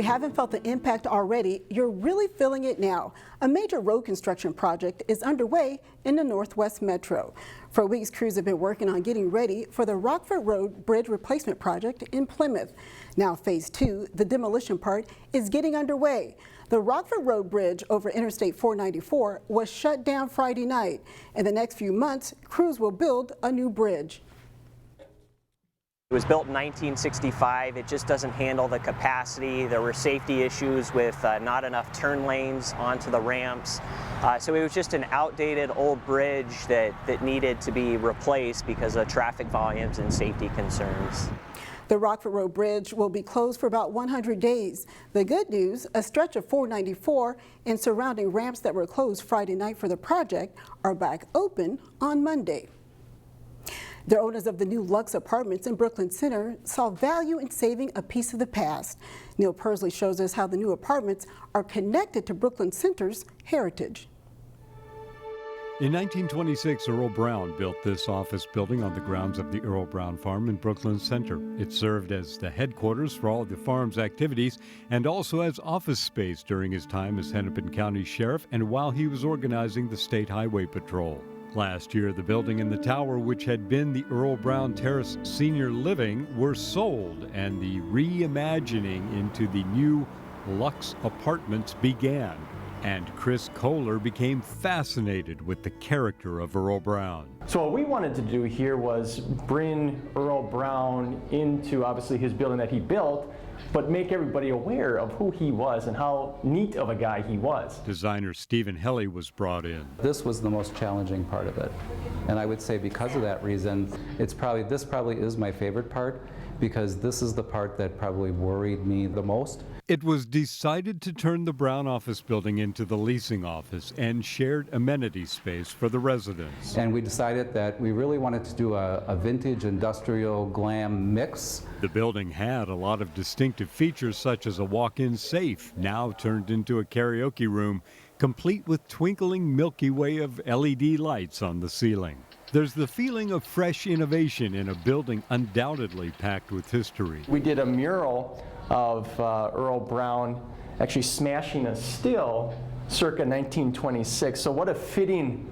haven't felt the impact already, you're really feeling it now. A major road construction project is underway in the Northwest Metro. For weeks, crews have been working on getting ready for the Rockford Road Bridge Replacement Project in Plymouth. Now Phase 2, the demolition part, is getting underway. The Rockford Road Bridge over Interstate 494 was shut down Friday night. In the next few months, crews will build a new bridge. It was built in 1965. It just doesn't handle the capacity. There were safety issues with not enough turn lanes onto the ramps. So it was just an outdated old bridge that needed to be replaced because of traffic volumes and safety concerns. The Rockford Road Bridge will be closed for about 100 days. The good news, a stretch of 494 and surrounding ramps that were closed Friday night for the project are back open on Monday. The owners of the new Lux apartments in Brooklyn Center saw value in saving a piece of the past. Neil Persley shows us how the new apartments are connected to Brooklyn Center's heritage. In 1926, Earle Brown built this office building on the grounds of the Earle Brown Farm in Brooklyn Center. It served as the headquarters for all the farm's activities and also as office space during his time as Hennepin County Sheriff and while he was organizing the State Highway Patrol. Last year, the building and the tower, which had been the Earle Brown Terrace Senior Living, were sold, and the reimagining into the new Lux apartments began. And Chris Kohler became fascinated with the character of Earle Brown. So what we wanted to do here was bring Earle Brown into, obviously, his building that he built, but make everybody aware of who he was and how neat of a guy he was. Designer Stephen Helly was brought in. This was the most challenging part of it. And I would say because of that reason, this probably is my favorite part, because this is the part that probably worried me the most. It was decided to turn the Brown office building into the leasing office and shared amenity space for the residents. And we decided that we really wanted to do a vintage industrial glam mix. The building had a lot of distinctive features such as a walk-in safe, now turned into a karaoke room, complete with twinkling Milky Way of LED lights on the ceiling. There's the feeling of fresh innovation in a building undoubtedly packed with history. We did a mural of Earle Brown actually smashing a still circa 1926. So what a fitting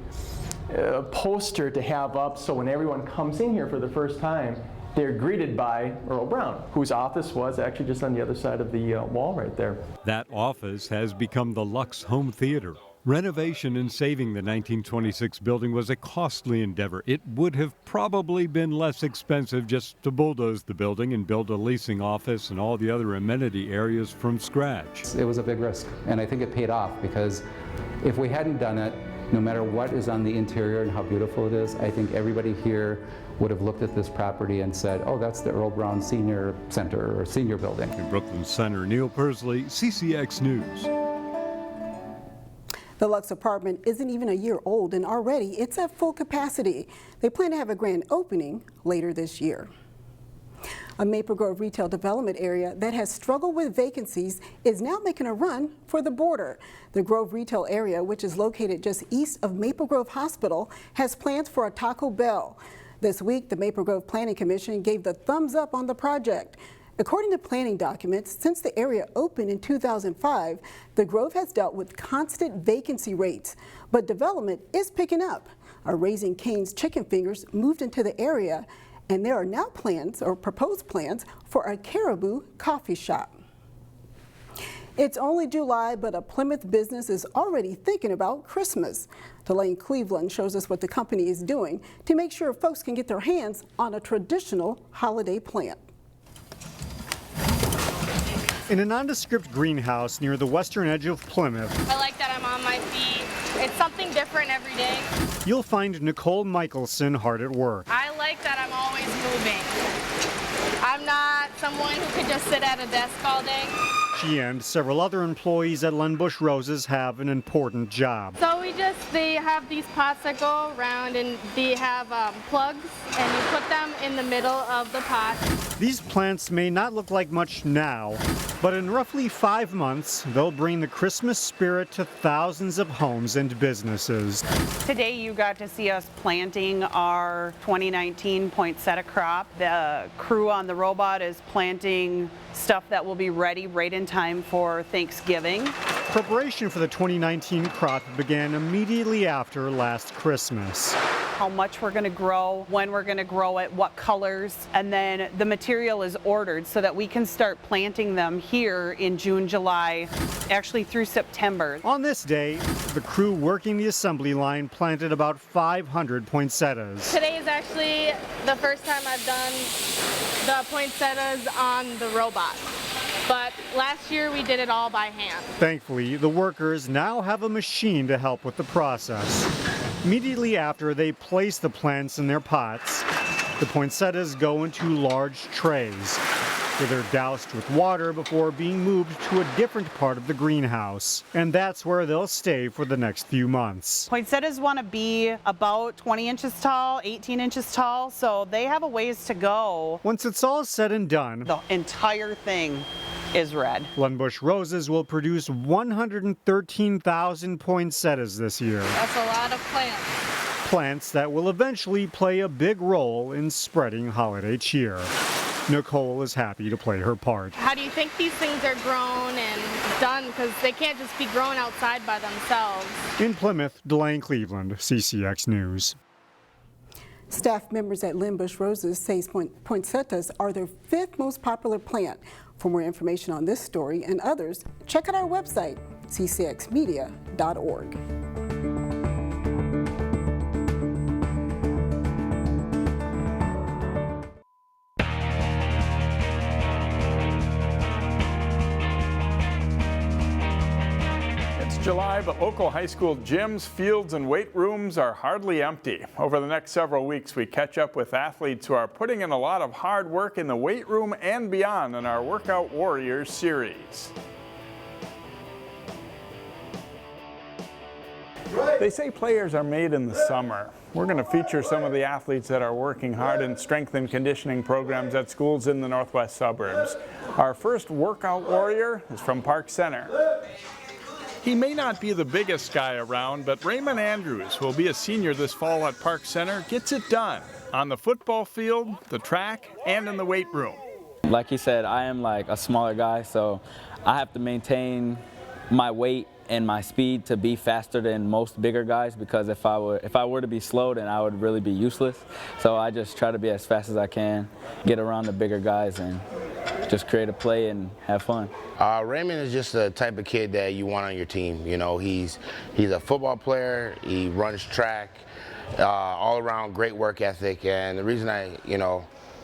poster to have up, so when everyone comes in here for the first time, they're greeted by Earle Brown, whose office was actually just on the other side of the wall right there. That office has become the Lux Home Theater. Renovation and saving the 1926 building was a costly endeavor. It would have probably been less expensive just to bulldoze the building and build a leasing office and all the other amenity areas from scratch. It was a big risk, and I think it paid off, because if we hadn't done it, no matter what is on the interior and how beautiful it is, I think everybody here would have looked at this property and said, oh, that's the Earle Brown Senior Center or Senior Building. In Brooklyn Center, Neil Persley, CCX News. The Lux apartment isn't even a year old, and already it's at full capacity. They plan to have a grand opening later this year. A Maple Grove retail development area that has struggled with vacancies is now making a run for the border. The Grove retail area, which is located just east of Maple Grove Hospital, has plans for a Taco Bell. This week, the Maple Grove Planning Commission gave the thumbs up on the project. According to planning documents, since the area opened in 2005, the Grove has dealt with constant vacancy rates, but development is picking up. A Raising Cane's Chicken Fingers moved into the area, and there are now plans or proposed plans for a Caribou coffee shop. It's only July, but a Plymouth business is already thinking about Christmas. Delane Cleveland shows us what the company is doing to make sure folks can get their hands on a traditional holiday plant. In a nondescript greenhouse near the western edge of Plymouth, I like that I'm on my feet. It's something different every day. You'll find Nicole Michelson hard at work. I like that I'm always moving. I'm not someone who could just sit at a desk all day. She and several other employees at Busch Roses have an important job. So they have these pots that go around, and they have plugs, and you put them in the middle of the pot. These plants may not look like much now, But in roughly 5 months, they'll bring the Christmas spirit to thousands of homes and businesses. Today you got to see us planting our 2019 poinsettia crop. The crew on the robot is planting stuff that will be ready right in time for Thanksgiving. Preparation for the 2019 crop began immediately after last Christmas. How much we're going to grow, when we're going to grow it, what colors, and then the material is ordered so that we can start planting them here in June, July, actually through September. On this day, the crew working the assembly line planted about 500 poinsettias. Today is actually the first time I've done the poinsettias on the robot. But last year we did it all by hand. Thankfully, the workers now have a machine to help with the process. Immediately after they place the plants in their pots, the poinsettias go into large trays, where they're doused with water before being moved to a different part of the greenhouse. And that's where they'll stay for the next few months. Poinsettias want to be about 20 inches tall, 18 inches tall, so they have a ways to go. Once it's all said and done, The entire thing is red. Busch Roses will produce 113,000 poinsettias this year. That's a lot of plants. Plants that will eventually play a big role in spreading holiday cheer. Nicole is happy to play her part. How do you think these things are grown and done? Because they can't just be grown outside by themselves. In Plymouth, Delane Cleveland, CCX News. Staff members at Busch Roses say poinsettias are their 5th most popular plant. For more information on this story and others, check out our website, ccxmedia.org. July, but local high school gyms, fields, and weight rooms are hardly empty. Over the next several weeks, we catch up with athletes who are putting in a lot of hard work in the weight room and beyond in our Workout Warriors series. They say players are made in the summer. We're going to feature some of the athletes that are working hard in strength and conditioning programs at schools in the northwest suburbs. Our first Workout Warrior is from Park Center. He may not be the biggest guy around, but Raymond Andrews, who will be a senior this fall at Park Center, gets it done on the football field, the track, and in the weight room. Like he said, I am like a smaller guy, so I have to maintain my weight and my speed to be faster than most bigger guys, because if I were to be slow, then I would really be useless. So I just try to be as fast as I can, get around the bigger guys, and just create a play and have fun. Raymond is just the type of kid that you want on your team. You know, he's a football player, he runs track, all around great work ethic, and the reason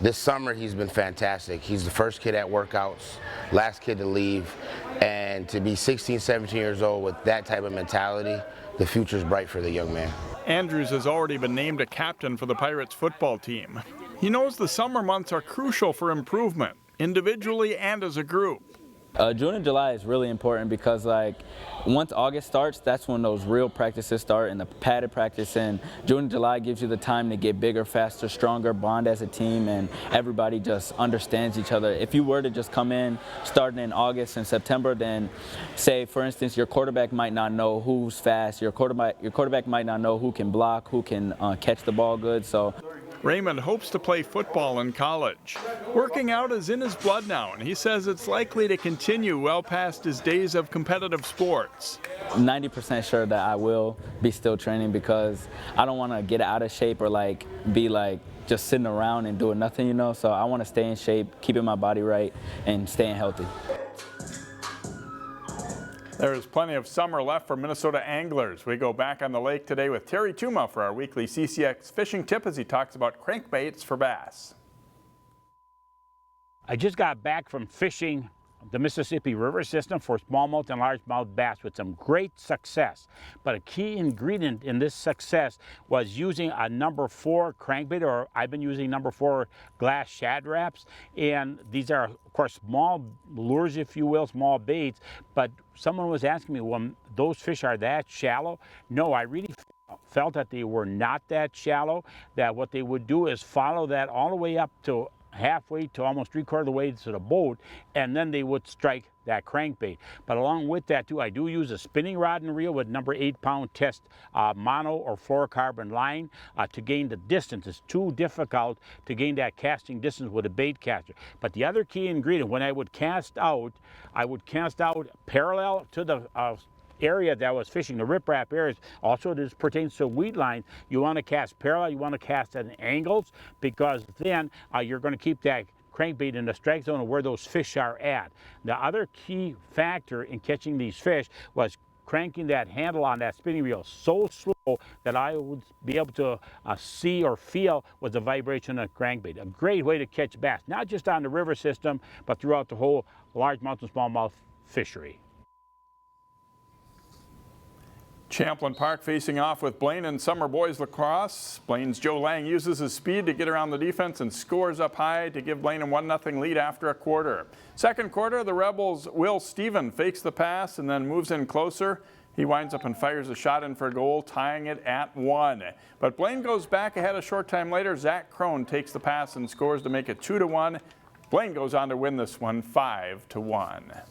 this summer he's been fantastic. He's the first kid at workouts, last kid to leave, and to be 16, 17 years old with that type of mentality, the future's bright for the young man. Andrews has already been named a captain for the Pirates football team. He knows the summer months are crucial for improvement, individually and as a group. June and July is really important because, like, once August starts, that's when those real practices start and the padded practice. And June and July gives you the time to get bigger, faster, stronger, bond as a team, and everybody just understands each other. If you were to just come in starting in August and September, then say, for instance, your quarterback might not know who's fast. Your quarterback might not know who can block, who can catch the ball good. So Raymond hopes to play football in college. Working out is in his blood now, and he says it's likely to continue well past his days of competitive sports. 90% sure that I will be still training, because I don't want to get out of shape or be just sitting around and doing nothing, you know. So I want to stay in shape, keeping my body right, and staying healthy. There is plenty of summer left for Minnesota anglers. We go back on the lake today with Terry Tuma for our weekly CCX fishing tip as he talks about crankbaits for bass. I just got back from fishing the Mississippi River system for smallmouth and largemouth bass with some great success. But a key ingredient in this success was using a number 4 crankbait, or I've been using number 4 glass shad wraps. And these are, of course, small lures, if you will, small baits. But someone was asking me, well, those fish are that shallow? No, I really felt that they were not that shallow, that what they would do is follow that all the way up to halfway to almost 3/4 of the way to the boat, and then they would strike that crankbait. But along with that too, I do use a spinning rod and reel with number 8-pound test mono or fluorocarbon line to gain the distance. It's too difficult to gain that casting distance with a bait caster. But the other key ingredient, when I would cast out, I would cast out parallel to the area that was fishing, the riprap areas. Also, this pertains to weed lines. You want to cast parallel, you want to cast at angles, because then you're going to keep that crankbait in the strike zone of where those fish are at. The other key factor in catching these fish was cranking that handle on that spinning reel so slow that I would be able to see or feel with the vibration of the crankbait. A great way to catch bass, not just on the river system, but throughout the whole largemouth and smallmouth fishery. Champlin Park facing off with Blaine and Summer Boys Lacrosse. Blaine's Joe Lang uses his speed to get around the defense and scores up high to give Blaine a 1-0 lead after a quarter. Second quarter, the Rebels' Will Stephen fakes the pass and then moves in closer. He winds up and fires a shot in for a goal, tying it at 1. But Blaine goes back ahead a short time later. Zach Crone takes the pass and scores to make it 2-1. Blaine goes on to win this one 5-1.